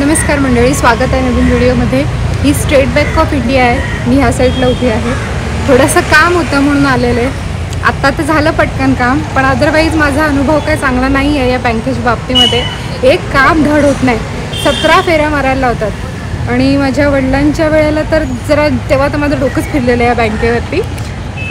नमस्कार मंडळी, स्वागत आहे नवीन व्हिडिओमध्ये। ही स्टेट बँक ऑफ इंडिया आहे। मी ह्या साईडला उभी आहे। थोडंसं काम होतं म्हणून आलेले। आत्ता तर झालं पटकन काम, पण अदरवाईज माझा अनुभव काय चांगला नाही आहे या बँकेच्या बाबतीमध्ये। एक काम धड होत नाही, 17 फेऱ्या मारायला लावतात आणि माझ्या वडिलांच्या वेळेला तर जरा तेव्हा तर माझं डोकंच फिरलेलं आहे या बँकेवरती।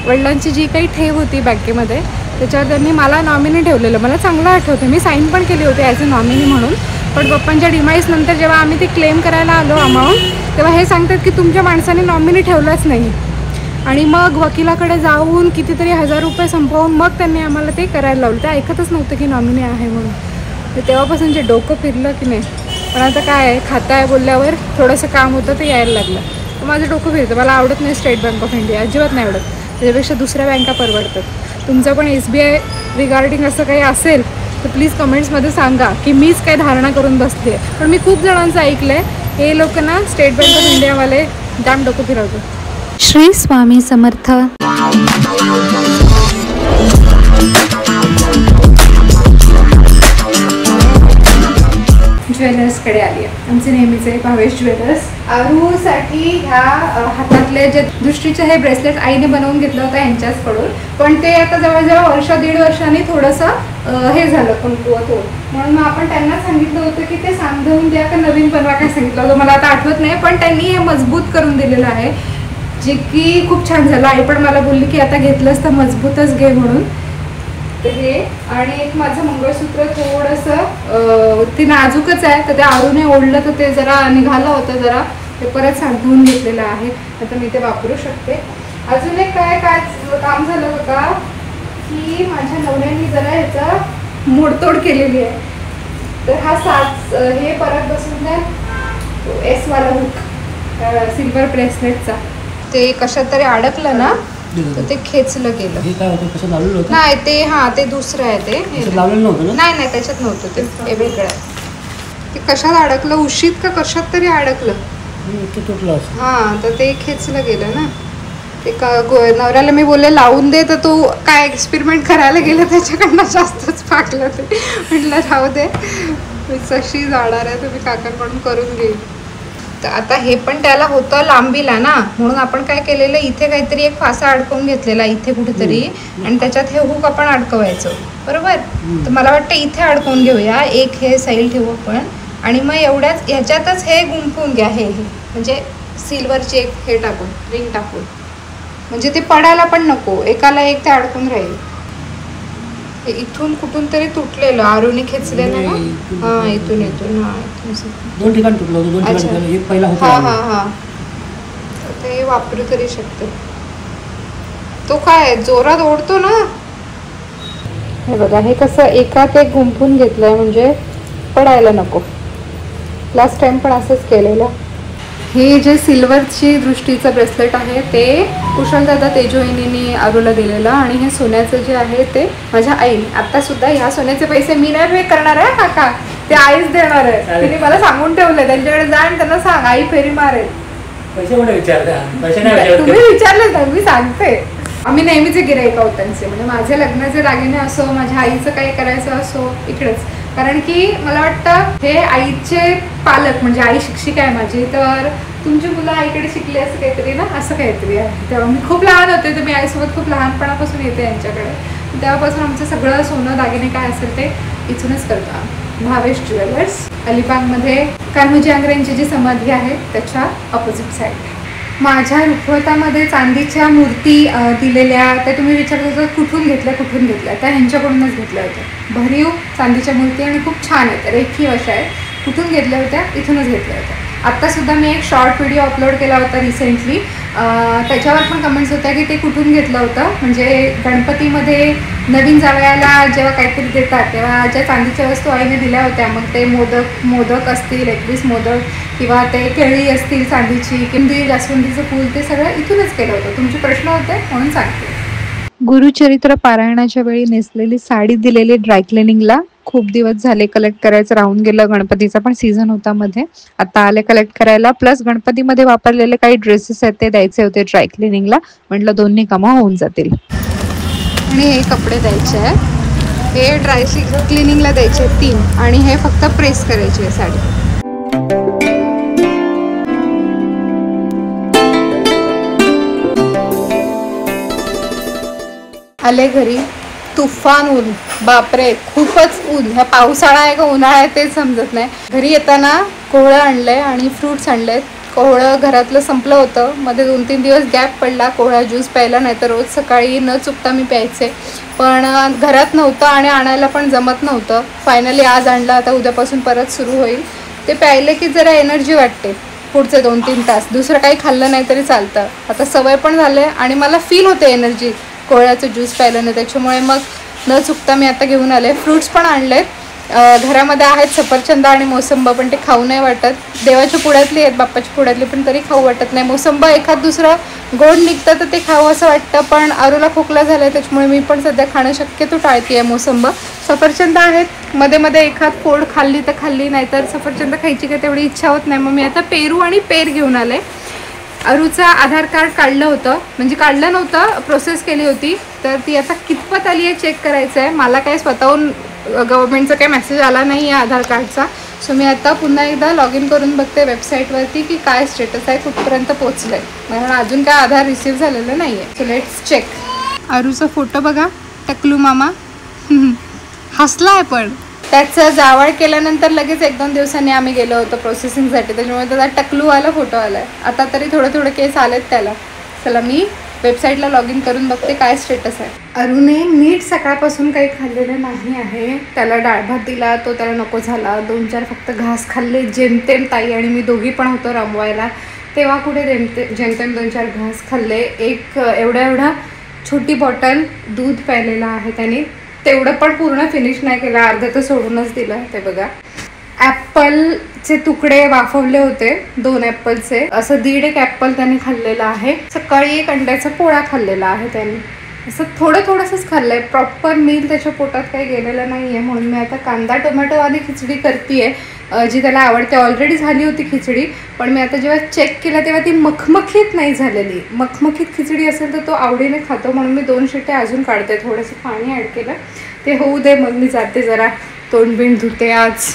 वडिलांची जी काही ठेव होती बँकेमध्ये त्याच्यावर त्यांनी मला नॉमिनी ठेवलेलं, मला चांगलं आठवतं। मी साईन पण केली होती ॲज अ नॉमिनी म्हणून। पण पप्पांच्या डिमाईज नंतर जेव्हा आम्ही ते क्लेम करायला आलो अमाऊंट, तेव्हा हे सांगतात की तुमच्या माणसाने नॉमिनी ठेवलंच नाही। आणि मग वकिलाकडे जाऊन कितीतरी 1000 रुपये संपवून मग त्यांनी आम्हाला ते करायला लावलं। ते ऐकतच नव्हतं की नॉमिनी आहे म्हणून। तर तेव्हापासून जे डोकं फिरलं की नाही। पण आता काय आहे, खाता आहे बोलल्यावर थोडंसं काम होतं ते यायला लागलं। तर माझं डोकं फिरतं। मला आवडत नाही स्टेट बँक ऑफ इंडिया, अजिबात नाही आवडत। त्याच्यापेक्षा दुसऱ्या बँका परवडतात। तुमचं पण SBI रिगार्डिंग असं काही असेल तर प्लीज कमेंट्समध्ये सांगा की मीच काय धारणा करून बसते। पण मी खूप जणांचं ऐकलं आहे, हे लोक ना स्टेट बँक ऑफ इंडियावाले जाम डोकं फिरवतात। श्री स्वामी समर्थ। ज्वेलर्सकडे आली आहे। आमचे नेहमीचे भावेश ज्वेलर्स। आरूसाठी ह्या हातातले जे दृष्टीचे हे ब्रेसलेट आईने बनवून घेतलं होतं यांच्याचकडून, पण ते आता जवळजवळ वर्ष दीड वर्षांनी थोडंसं हे झालं कमकुवत होत। म्हणून मग आपण त्यांना सांगितलं होतं की ते सांधून द्या का नवीन बनवा, काय सांगितलं होतं मला आता आठवत नाही। पण त्यांनी हे मजबूत करून दिलेलं आहे, जे की खूप छान झालं। आई पण मला बोलली की आता घेतलंस तर मजबूतच घे म्हणून। तर हे आणि एक माझं मंगळसूत्र थोडंसं ते नाजूकच आहे, तर ते आरूने ओढलं तर ते जरा निघालं होतं, जरा ते परत सांधून घेतलेलं आहे। आता मी ते वापरू शकते। अजून एक काय काम झालं होता की माझ्या नवऱ्याने जरा ह्याचा मोडतोड केलेली आहे। तर हा साच हे परत बसून द्या, S वाला हुक सिल्वर ब्रेसलेटचा, ते कशात तरी अडकलं ना तर ते खेचलं गेलं। हे काय होतं, कसं लावलेलं होतं? नाही ते ते दुसरं आहे। ते लावलेलं नव्हतं ना? नाही त्याच्यात नव्हतं, ते वेगळं आहे। ते कशात अडकलं, उशीत का कशात तरी अडकलं, ते तुटलं असं। तर ते खेचलं गेलं ना। ते नवऱ्याला मी बोलले लावून दे, तर तो काय एक्सपेरिमेंट करायला गेला, त्याच्याकडनं जास्तच फाटलं ते। म्हटलं राहू दे, मी तशी जाणार आहे, तुम्ही काकांकडून करून घेईल। तर आता हे पण त्याला होतं लांबीला ना, म्हणून आपण काय केलेलं, इथे काहीतरी एक फासा अडकवून घेतलेला इथे कुठेतरी, आणि त्याच्यात हे हुक आपण अडकवायचं, बरोबर। तर मला वाटतं इथे अडकवून घेऊया, एक हे साईल ठेवू आपण, आणि मग एवढ्याच ह्याच्यातच हे गुंफून घ्या, हे म्हणजे सिल्वरची एक हे टाकून रिंग टाकून, म्हणजे ते पडायला पण नको, एकाला एक ते अडकून राहील। इथून कुठून तरी तुटलेलं, आरूने खेचलेलं ना। इथून दोन ठिकाणी तुटलं होतं, दोन ठिकाणी एक पहिला होता। ते वापरू तरी शकते। तो काय जोरात ओढतो ना। हे बघा, हे कसं एकात एक गुंफून घेतलंय म्हणजे पडायला नको। लास्ट टाइम पण असंच केलेलं। हे जे सिल्वरची दृष्टीचं ब्रेसलेट आहे ते कुशलदादा तेजोहिनीने आरूला दिलेलं, आणि हे सोन्याचं जे आहे ते माझ्या आईने। आता सुद्धा ह्या सोन्याचे पैसे मी नाही पे करणार आहे काका, ते आईच देणार आहे। तिने मला सांगून ठेवलंय, त्यांच्याकडे जा आणि त्यांना सांग आई फेरी मारेल। पैसे कुठे विचारता? तुम्ही विचारले तर मी सांगते। आम्ही नेहमीचे गिऱ्हाईक आहोत त्यांचे, म्हणजे माझे लग्नाचे दागिने असो, माझ्या आईचं काही करायचं असो इकडेच। कारण की मला वाटतं हे आईचे पालक, म्हणजे आई शिक्षिका आहे माझी, तर तुमची मुलं आईकडे शिकली असं काहीतरी ना, असं काहीतरी आहे। तेव्हा मी खूप लहान होते, तर मी आईसोबत खूप लहानपणापासून येते यांच्याकडे। तेव्हापासून आमचं सगळं सोनं दागिने काय असेल ते इथूनच करतो आम्ही। भावेश ज्वेलर्स, अलिबागमध्ये कान्होजी आंग्रेंची जी समाधी आहे त्याच्या ऑपोजिट साईड। माझ्या रुखवतामध्ये चांदीच्या मूर्ती दिलेल्या, त्या तुम्ही विचारत होता कुठून घेतल्या, त्या ह्यांच्याकडूनच घेतल्या होत्या। भरीव चांदीच्या मूर्ती आणि खूप छान आहेत, रेखीव अशा आहेत। कुठून घेतल्या होत्या? इथूनच घेतल्या होत्या। आत्तासुद्धा मी एक शॉर्ट व्हिडिओ अपलोड केला होता रिसेंटली, त्याच्यावर पण कमेंट्स होत्या की ते कुठून घेतलं होतं। म्हणजे गणपतीमध्ये नवीन जावयाला जेव्हा काहीतरी देतात तेव्हा ज्या चांदीच्या वस्तू आईने दिल्या होत्या, मग ते मोदक असतील 21 मोदक, किंवा ते केळी असतील चांदीची, किंवा जास्वंदीचं फूल, ते सगळं इथूनच केलं होतं। तुमचे प्रश्न होते म्हणून सांगते। गुरुचरित्र पारायणाच्या वेळी नेसलेली साडी दिलेली ड्रायक्लिनिंगला, खूप दिवस झाले कलेक्ट करायचं राहून गेलं। गणपतीचा पण सीझन होता मध्ये, आता आले कलेक्ट करायला। प्लस गणपतीमध्ये वापरलेले काही ड्रेसेस आहेत ते द्यायचे होते ड्रायक्लिनिंगला, म्हटलं दोन्ही कामं होऊन जातील। आणि हे कपडे द्यायचे आहेत, हे ड्राय क्लिनिंगला द्यायचे 3, आणि हे फक्त प्रेस करायची आहे साडी। आले घरी, तुफान ऊन, बापरे खूपच ऊन. ह्या पावसाळा आहे का उन्हाळा आहे तेच समजत नाही. घरी येताना कोहळं आणलंय आणि फ्रूट्स आणलेत. कोहळं घरातलं संपलं होतं, मध्ये 2-3 दिवस गॅप पडला कोहळा ज्यूस प्यायला, नाही तर रोज सकाळी न चुकता मी प्यायचे. पण घरात नव्हतं आणि आणायला पण जमत नव्हतं. फायनली आज आणलं, आता उद्यापासून परत सुरू होईल. ते प्यायले की जरा एनर्जी वाटते पुढचे 2-3 तास. दुसरं काही खाल्लं नाही तरी चालतं. आता सवय पण झाले आणि मला फील होते एनर्जी कोहळ्याचं ज्यूस प्यायल्याने. त्याच्यामुळे मग न चुकता मी आता घेऊन आले. फ्रूट्स पण आणलेत. घरामध्ये आहेत सफरचंद आणि मोसंब, पण ते खाऊ नाही वाटत. देवाच्या पुढ्यातली आहेत, बाप्पाच्या पुढ्यातली, पण तरी खाऊ वाटत नाही. मोसंब एखाद दुसरं गोड निघतं तर ते खावं असं वाटतं, पण अरूला खोकला झाला आहे त्याच्यामुळे मी पण सध्या खाणं शक्यतो टाळते आहे मोसंब. सफरचंद आहेत, मध्ये मध्ये एखाद फोड खाल्ली तर खाल्ली, नाहीतर सफरचंद खायची काय तेवढी इच्छा होत नाही. मग मी आता पेरू आणि पेर घेऊन आले. अरूचं आधार कार्ड काढलं होतं, म्हणजे काढलं नव्हतं, प्रोसेस केली होती, तर ती आता कितपत आली आहे चेक करायचं आहे. मला काय स्वतःहून गव्हर्नमेंटचा काही मेसेज आला नाही आहे आधार कार्डचा. सो मी आता पुन्हा एकदा लॉग इन करून बघते वेबसाईटवरती की काय स्टेटस आहे, कुठपर्यंत पोचलं आहे, कारण अजून काय आधार रिसीव झालेलं नाही आहे. So let's check. अरूचा फोटो बघा, टकलू मामा हसला आहे. पण त्याचं जावळ केल्यानंतर लगेच 1-2 दिवसांनी आम्ही गेलो होतो प्रोसेसिंगसाठी, त्याच्यामुळे त्याचा टकलूवाला फोटो आला आहे. आता तरी थोडे केस आलेत त्याला. चला मी वेबसाईटला लॉग इन करून बघते काय स्टेटस आहे. अरूने नीट सकाळपासून काही खाल्लेलं नाही आहे. त्याला डाळ भात दिला, तो त्याला नको झाला. 2-4 फक्त घास खाल्ले, जेमतेम. ताई आणि मी दोघी पण होतो रमवायला, तेव्हा कुठे जेमतेम 2-4 घास खाल्ले. एक एवढा छोटी बॉटल दूध प्यायलेलं आहे त्याने, तेवढं पण पूर्ण फिनिश नाही केलं, अर्ध तर सोडूनच दिलं. ते बघा, ॲपलचे तुकडे वाफवले होते, 2 ॲपलचे, असं 1.5 ॲपल त्याने खाल्लेलं आहे. सकाळी 1 अंड्याचा पोळा खाल्लेला आहे त्याने. असं थोडंसंच खाल्लं आहे, प्रॉपर मील त्याच्या पोटात काही गेलेलं नाही आहे. म्हणून मी आता कांदा टोमॅटोवाली खिचडी करते आहे, जी त्याला आवडते. ऑलरेडी झाली होती खिचडी, पण मी आता जेव्हा चेक केलं तेव्हा ती मखमखीत नाही झालेली. मखमखीत खिचडी असेल तर तो आवडीने खातो, म्हणून मी 2 शिट्ट्या अजून काढते. थोडंसं पाणी ॲड केलं, ते होऊ दे, मग मी जाते जरा तोंडबिंड धुते. आज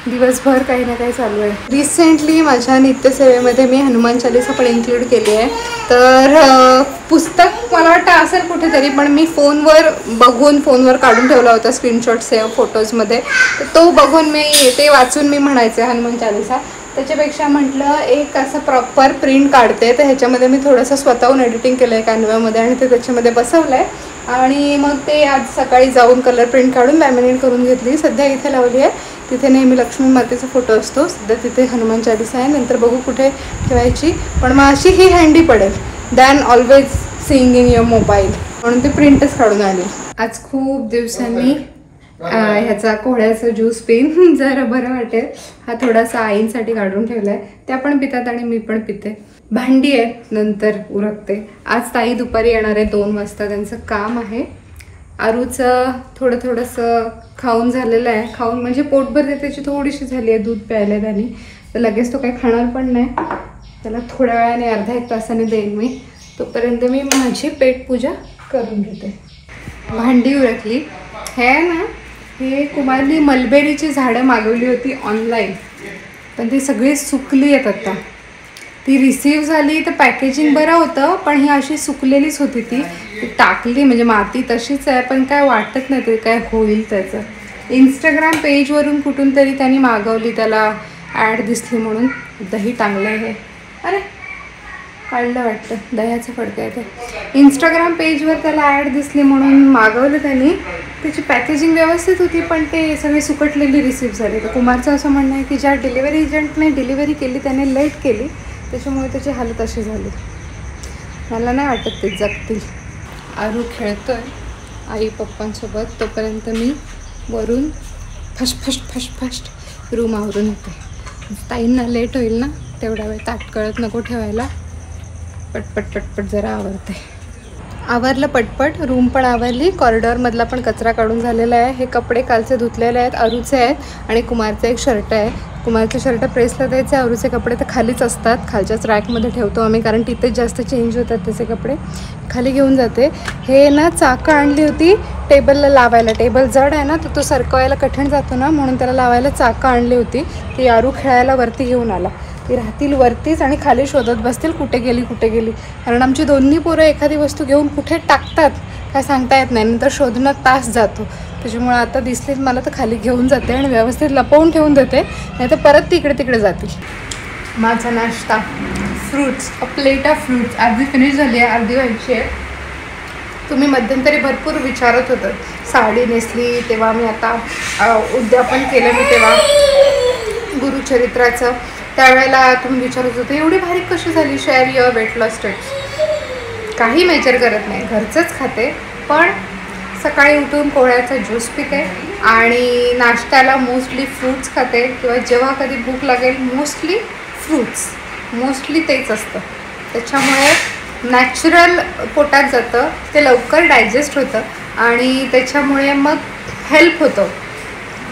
दिवसभर काही ना काही चालू आहे. रिसेंटली माझ्या नित्यसेवेमध्ये मी हनुमान चालीसा पण इन्क्लूड केली आहे. तर पुस्तक मला वाटतं असेल कुठेतरी, पण मी फोनवर काढून ठेवला होता स्क्रीनशॉट सेव्ह फोटोजमध्ये. तर तो बघून ते वाचून मी म्हणायचे हनुमान चालीसा. त्याच्यापेक्षा म्हटलं एक असं प्रॉपर प्रिंट काढते, तर ह्याच्यामध्ये मी थोडंसं स्वतःहून एडिटिंग केलं आहे कॅनव्यामध्ये आणि ते त्याच्यामध्ये बसवलं आहे. आणि मग ते आज सकाळी जाऊन कलर प्रिंट काढून लॅमिनेट करून घेतली. सध्या इथे लावली आहे. तिथे नेहमी लक्ष्मी मातेचा फोटो असतो, सध्या तिथे हनुमान चालीसा आहे. नंतर बघू कुठे ठेवायची, पण मग अशी ही हँडी पडेल than always seeing in your mobile, म्हणून ते प्रिंटच काढून आली. आज खूप दिवसांनी ह्याचा कोहळ्याचा ज्यूस पिन जरा बरं वाटेल. हा थोडासा आईंसाठी काढून ठेवला आहे, त्या पण पितात आणि मी पण पिते. भांडी आहे, नंतर उरकते. आज ताई दुपारी येणार आहे 2 वाजता, त्यांचं काम आहे. आरूचं थोडंसं खाऊन झालेलं आहे, खाऊन म्हणजे पोटभर त्याची थोडीशी झाली आहे, दूध प्यायला त्याने. तर लगेच तो काही खाणार पण नाही, त्याला थोड्या वेळाने अर्धा-1 तासाने देईन मी. तोपर्यंत मी माझी पेटपूजा करून घेते. भांडी उरकली. हे कुमारनी मलबेरीची झाडं मागवली होती ऑनलाईन, पण ती सगळी सुकली आहेत आता. ती रिसीव झाली तर पॅकेजिंग बरं होतं, पण ही अशी सुकलेलीच होती. ती टाकली म्हणजे माती तशीच आहे, पण काय वाटत नाही ते काय होईल त्याचं. इंस्टाग्राम पेजवरून कुठून तरी त्यांनी मागवली, त्याला ॲड दिसली म्हणून. दही टांगलं आहे, अरे काढलं वाटतं, दह्याचं फडकं आहे ते. इंस्टाग्राम पेजवर त्याला ॲड दिसली म्हणून मागवलं त्यांनी. त्याची पॅकेजिंग व्यवस्थित होती, पण ते सगळी सुकटलेली रिसीव झाली. तर कुमारचं असं म्हणणं आहे की ज्या डिलिव्हरी एजंटने डिलिव्हरी केली त्याने लेट केली, त्याच्यामुळे त्याची हालत अशी झाली. मला नाही वाटत ते जगतील. आरू खेळतो आहे आई पप्पांसोबत, तोपर्यंत मी वरून फस्ट रूम आवरून येते. ताईंना लेट होईल ना, तेवढा वेळ ताट कळत नको ठेवायला. पटपट जरा आवरते. आवरलं पटपट, रूम पण आवरली. कॉरिडॉरमधला पण कचरा काढून झालेला आहे. हे कपडे कालचे धुतलेले आहेत, अरूचे आहेत आणि कुमारचं एक शर्ट आहे. कुमारचं शर्ट प्रेसला द्यायचं आहे, अरूचे कपडे तर खालीच असतात, खालच्याच रॅकमध्ये ठेवतो आम्ही, कारण तिथेच जास्त चेंज होतात त्याचे कपडे. खाली घेऊन जाते. हे ना चाकं आणली होती टेबलला लावायला, टेबल जड आहे ना, तर तो सरकवायला कठीण जातो ना, म्हणून त्याला लावायला चाकं आणली होती. ती आरू खेळायला वरती घेऊन आला. ती राहतील वरतीच आणि खाली शोधत बसतील कुठे गेली. कारण आमची दोन्ही पोरं एखादी वस्तू घेऊन कुठे टाकतात काय सांगता येत नाही, नंतर शोधण्यात तास जातो. त्याच्यामुळे आता दिसलीच मला तर खाली घेऊन जाते आणि व्यवस्थित लपवून ठेवून देते, नाही तर परत तिकडे तिकडे जातील. माझा नाश्ता fruits, a plate of fruits अर्धी फिनिश झाली आहे, अर्धी व्हायची आहे. तुम्ही मध्यंतरी भरपूर विचारत होतात साडी नेसली तेव्हा, मी आता उद्यापन केलं मी तेव्हा गुरुचरित्राचं, त्यावेळेला तुम्ही विचारत होते एवढी भारी कशी झाली, share your weight loss tips. काही मेजर करत नाही, घरचंच खाते, पण सकाळी उठून पोळ्याचा ज्यूस पिते आणि नाश्त्याला मोस्टली फ्रूट्स खाते, किंवा जेव्हा कधी भूक लागेल मोस्टली फ्रूट्स, मोस्टली तेच असतं. त्याच्यामुळे नॅचरल पोटात जातं, ते लवकर डायजेस्ट होतं आणि त्याच्यामुळे मग हेल्प होतं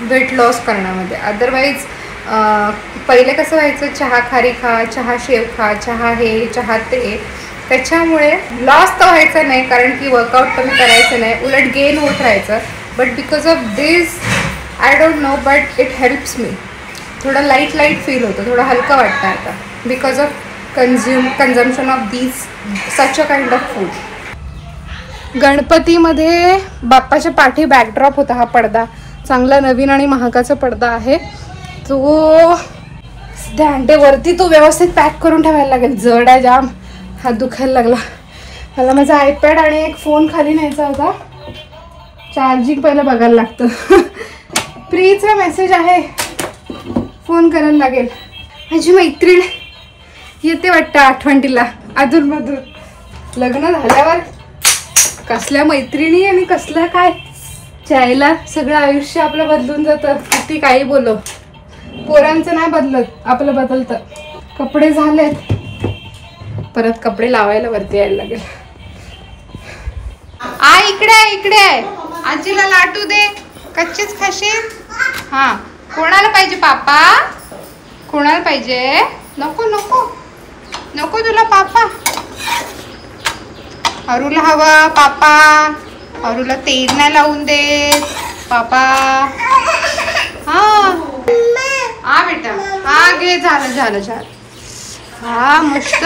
वेट लॉस करण्यामध्ये. अदरवाईज पहिले कसं व्हायचं, चहा खारी खा, चहा शेव खा, चहा हे चहा ते, त्याच्यामुळे लॉस तर व्हायचं नाही, कारण की वर्कआउट कमी करायचं नाही, उलट गेन होत राहायचं. But because of this I don't know, but it helps me. थोडं लाईट फील होतं, थोडं हलकं वाटतं आता, because of consumption of these such a kind of food. गणपतीमध्ये बाप्पाच्या पाठी बॅकड्रॉप होता हा पडदा, चांगला नवीन आणि महागाचा पडदा आहे. तो वरती तो व्यवस्थित पॅक करून ठेवायला लागेल, जड आहे जाम, हात दुखायला लागला. मला माझा आयपॅड आणि एक फोन खाली न्यायचा होता, चार्जिंग पहिलं बघायला लागतं. प्रीचा मेसेज आहे, फोन करायला लागेल. माझी मैत्रीण येते वाटतं आठवणीला अधूनमधून. लग्न झाल्यावर कसल्या मैत्रिणी आणि कसल्या काय, चायला सगळं आयुष्य आपलं बदलून जातं. किती काही बोलो, पोरांचं नाही बदलत, आपलं बदलतं. कपडे झालेत, परत कपडे लावायला वरती यायला लागेल. इकडे आहे, इकडे आहे, आजीला लाटू दे. कच्चेच खाशील? हां, कोणाला पाहिजे पापा? कोणाला पाहिजे? नको नको नको तुला पापा. अरूला हवा पापा, अरूला तेल नाही लावून देत पापा. हां बेटा, हा घे, झालं. हा मस्त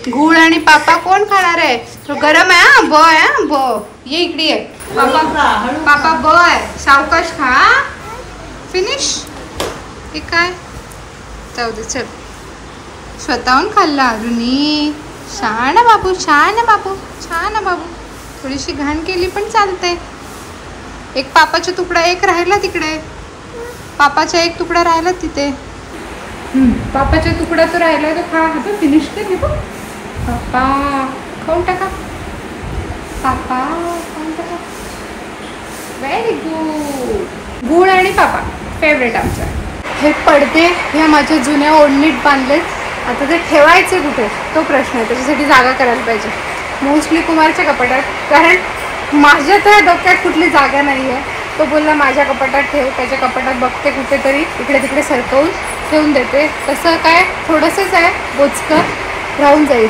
गूळ आणि पापा कोण खाणार आहे? तो गरम आहे. हा ब आहे, हा ब, ये इकडे ये पापा ब आहे, सावकाश खा. फिनिश. हे काय, जाऊ दे चल. स्वतःहून खाल्ला अरुणी. छान बाबू, छान बाबू, छान बाबू. थोडीशी घाण केली पण चालते. एक पापाचा तुकडा एक राहिला तिकडे, पापाचा एक तुकडा राहिला तिथे. पापाचा तुकडा तो राहिला, तो खा. हा फिनिश कर पापा, खाऊन टाका पापा, खाऊन टाका. Very good. गूळ आणि पापा फेवरेट आमचा. हे पडदे ह्या माझ्या जुन्या ओढणीत बांधलेत, आता ते ठेवायचे कुठे तो प्रश्न आहे. त्याच्यासाठी जागा करायला पाहिजे, मोस्टली कुमारच्या कपाटात, कारण माझ्या तर डोक्यात कुठली जागा नाही आहे. तो बोलला माझ्या कपाटात ठेव, त्याच्या कपाटात बघते कुठेतरी इकडे तिकडे सरकवून ठेवून देते. तसं काय थोडंसंच आहे, बोचकं राहून जाईल.